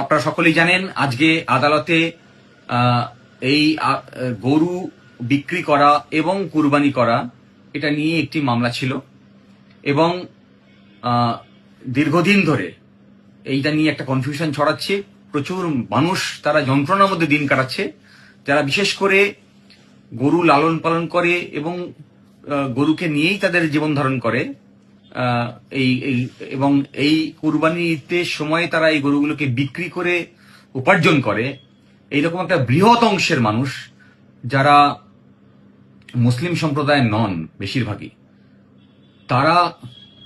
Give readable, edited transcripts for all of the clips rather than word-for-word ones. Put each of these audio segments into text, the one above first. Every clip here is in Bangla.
আপনারা সকলেই জানেন আজকে আদালতে এই গরু বিক্রি করা এবং কুরবানি করা এটা নিয়ে একটি মামলা ছিল এবং দীর্ঘদিন ধরে এইটা নিয়ে একটা কনফিউশন ছড়াচ্ছে। প্রচুর মানুষ তারা যন্ত্রণার মধ্যে দিন কাটাচ্ছে, যারা বিশেষ করে গরু লালন পালন করে এবং গরুকে নিয়েই তাদের জীবন ধারণ করে। এবং এই কুরবানি ঈদের সময় তারা এই গরুগুলোকে বিক্রি করে উপার্জন করে। এইরকম একটা বৃহৎ অংশের মানুষ যারা মুসলিম সম্প্রদায়ের নন, বেশিরভাগই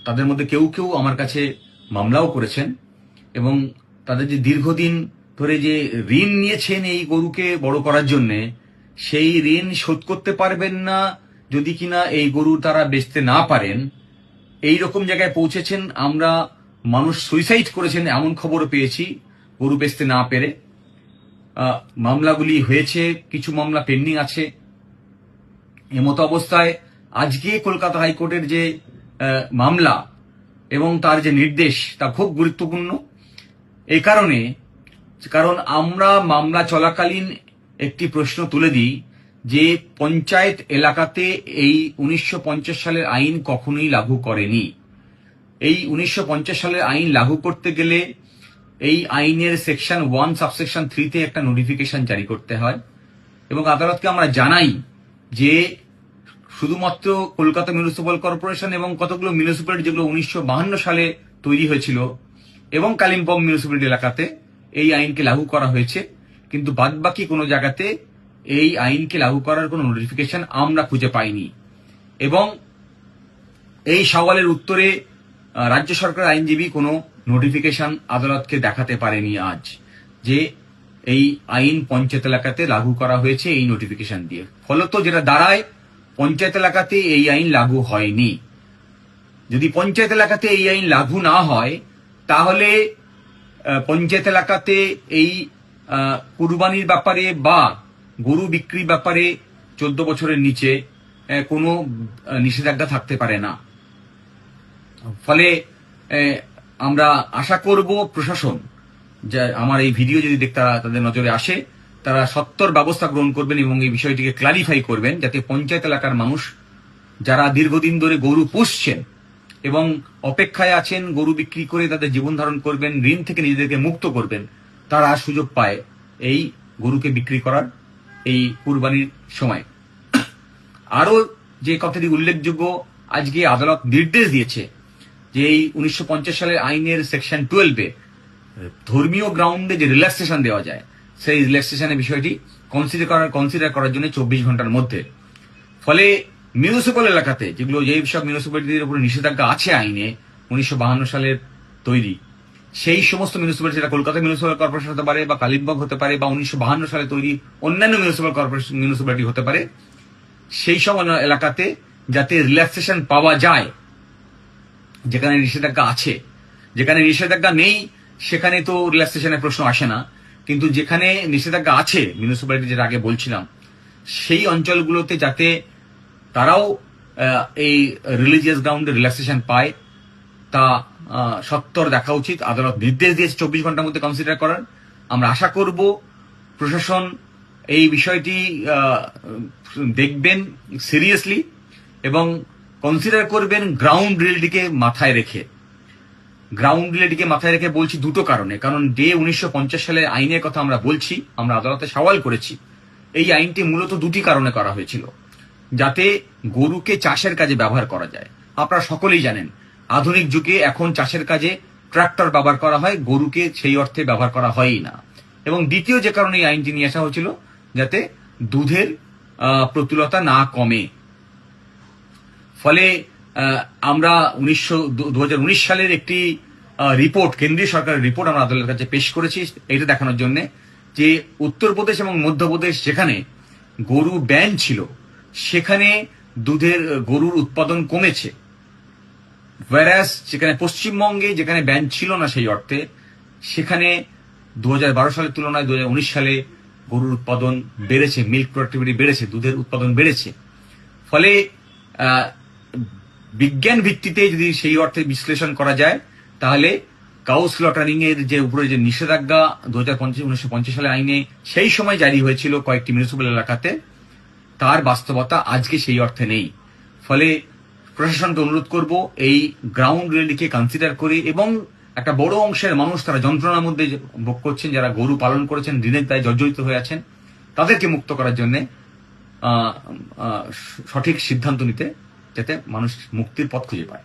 তাদের মধ্যে কেউ কেউ আমার কাছে মামলাও করেছেন এবং তাদের যে দীর্ঘদিন ধরে যে ঋণ নিয়েছেন এই গরুকে বড় করার জন্য, সেই ঋণ শোধ করতে পারবেন না যদি কিনা এই গরু তারা বেচতে না পারেন, এই রকম জায়গায় পৌঁছেছেন। আমরা মানুষ সুইসাইড করেছেন এমন খবরও পেয়েছি গরু বেচতে না পেরে। মামলাগুলি হয়েছে, কিছু মামলা পেন্ডিং আছে। এমতো অবস্থায় আজকে কলকাতা হাইকোর্টের যে মামলা এবং তার যে নির্দেশ তা খুব গুরুত্বপূর্ণ। এই কারণ আমরা মামলা চলাকালীন একটি প্রশ্ন তুলে দিই যে পঞ্চায়েত এলাকাতে এই 1950 সালের আইন কখনোই লাগু করেনি। এই 1950 সালের আইন লাগু করতে গেলে এই আইনের সেকশন 1 সাবসেকশন 3 একটা নোটিফিকেশন জারি করতে হয় এবং আদালতকে আমরা জানাই যে শুধুমাত্র কলকাতা মিউনিসিপ্যাল কর্পোরেশন এবং কতগুলো মিউনিসিপ্যালিটি যেগুলো 1952 সালে তৈরি হয়েছিল এবং কালিম্পং মিউনিসিপ্যালিটি এলাকাতে এই আইনকে লাগু করা হয়েছে, কিন্তু বাদবাকি কোনো জায়গাতে এই আইনকে লাগু করার কোনো নোটিফিকেশন আমরা খুঁজে পাইনি। এবং এই সওয়ালের উত্তরে রাজ্য সরকার আইনজীবী কোনো নোটিফিকেশন আদালতকে দেখাতে পারেনি আজ যে এই আইন পঞ্চায়েত এলাকাতে লাগু করা হয়েছে এই নোটিফিকেশন দিয়ে। ফলত যেটা দাঁড়ায়, পঞ্চায়েত এলাকাতে এই আইন লাগু হয়নি। যদি পঞ্চায়েত এলাকাতে এই আইন লাগু না হয় তাহলে পঞ্চায়েত এলাকাতে এই কুরবানির ব্যাপারে বা গরু বিক্রির ব্যাপারে 14 বছরের নিচে কোনো নিষেধাজ্ঞা থাকতে পারে না। ফলে আমরা আশা করব প্রশাসন, যে আমার এই ভিডিও যদি তাদের নজরে আসে, তারা সত্বর ব্যবস্থা গ্রহণ করবেন এবং এই বিষয়টিকে ক্লারিফাই করবেন, যাতে পঞ্চায়েত এলাকার মানুষ যারা দীর্ঘদিন ধরে গরু পুষছেন এবং অপেক্ষায় আছেন গরু বিক্রি করে তাদের জীবন ধারণ করবেন, ঋণ থেকে নিজেদেরকে মুক্ত করবেন, তারা সুযোগ পায় এই গরুকে বিক্রি করার এই কুরবানির সময়। আরো যে কথাটি উল্লেখযোগ্য, আজকে আদালত নির্দেশ দিয়েছে যে এই 1950 সালের আইনের সেকশন 12-এ ধর্মীয় গ্রাউন্ডে যে রিল্যাক্সেশন দেওয়া যায়, সেই রিল্যাক্সেশনের বিষয়টি কনসিডার করার জন্য 24 ঘন্টার মধ্যে। ফলে মিউনিসিপ্যাল এলাকাতে যেগুলো সব মিউনিসিপ্যালিটির উপরে নিষেধাজ্ঞা আছে আইনে 1952 সালের তৈরি, সেই সমস্ত মিউনিসিপ্যালিটি, যেটা কলকাতা মিউনিসিপ্যাল কর্পোরেশন হতে পারে বা কালিম্পং হতে পারে বা 1952 সালে তৈরি অন্যান্য মিউনিসিপ্যালিটি হতে পারে, সেই সব এলাকাতে যাতে রিল্যাক্সেশন পাওয়া যায়। যেখানে নিষেধাজ্ঞা আছে, যেখানে নিষেধাজ্ঞা নেই সেখানে তো রিল্যাক্সেশনের প্রশ্ন আসে না, কিন্তু যেখানে নিষেধাজ্ঞা আছে মিউনিসিপ্যালিটি, যেটা আগে বলছিলাম, সেই অঞ্চলগুলোতে যাতে তারাও এই রিলিজিয়াস গ্রাউন্ডে রিল্যাক্সেশন পায় তা সত্বর দেখা উচিত। আদালত নির্দেশ দিয়েছে 24 ঘন্টার মধ্যে কনসিডার করার। আমরা আশা করব প্রশাসন এই বিষয়টি দেখবেন সিরিয়াসলি এবং কনসিডার করবেন গ্রাউন্ড রিয়েলিটিকে মাথায় রেখে। বলছি দুটো কারণে। কারণ 1950 সালের আইনের কথা আমরা বলছি, আমরা আদালতে সওয়াল করেছি। এই আইনটি মূলত দুটি কারণে করা হয়েছিল, যাতে গরুকে চাষের কাজে ব্যবহার করা যায়। আপনারা সকলেই জানেন আধুনিক যুগে এখন চাষের কাজে ট্রাক্টর ব্যবহার করা হয়, গরুকে সেই অর্থে ব্যবহার করা হয়ই না। এবং দ্বিতীয় যে কারণে এই আইনটি নিয়ে আসা হয়েছিল, যাতে দুধের প্রতুলতা না কমে। ফলে আমরা 2019 সালের একটি রিপোর্ট, কেন্দ্রীয় সরকারের রিপোর্ট আমরা আদালতের কাছে পেশ করেছি, এটা দেখানোর জন্য যে উত্তরপ্রদেশ এবং মধ্যপ্রদেশ যেখানে গরু ব্যান ছিল, সেখানে গরুর উৎপাদন কমেছে। ওয়ারাস যেখানে পশ্চিমবঙ্গে যেখানে ব্যান ছিল না সেই অর্থে, সেখানে 2012 সালের তুলনায় 2019 সালে গরুর উৎপাদন বেড়েছে, মিল্ক প্রোডাক্টিভিটি বেড়েছে, দুধের উৎপাদন বেড়েছে। ফলে বিজ্ঞান ভিত্তিতে যদি সেই অর্থে বিশ্লেষণ করা যায়, তাহলে কাউ স্লটারিং এর যে উপরে যে নিষেধাজ্ঞা 1950 সালে আইনে সেই সময় জারি হয়েছিল কয়েকটি মিউনিসিপ্যাল এলাকাতে, তার বাস্তবতা আজকে সেই অর্থে নেই। ফলে প্রশাসনকে অনুরোধ করব এই গ্রাউন্ড রিয়েলিটিকে কনসিডার করে, এবং একটা বড় অংশের মানুষ তারা যন্ত্রণার মধ্যে ভোগ করছেন, যারা গরু পালন করেছেন, ঋণের দায়ে জর্জরিত হয়ে আছেন, তাদেরকে মুক্ত করার জন্য সঠিক সিদ্ধান্ত নিতে, যাতে মানুষ মুক্তির পথ খুঁজে পায়।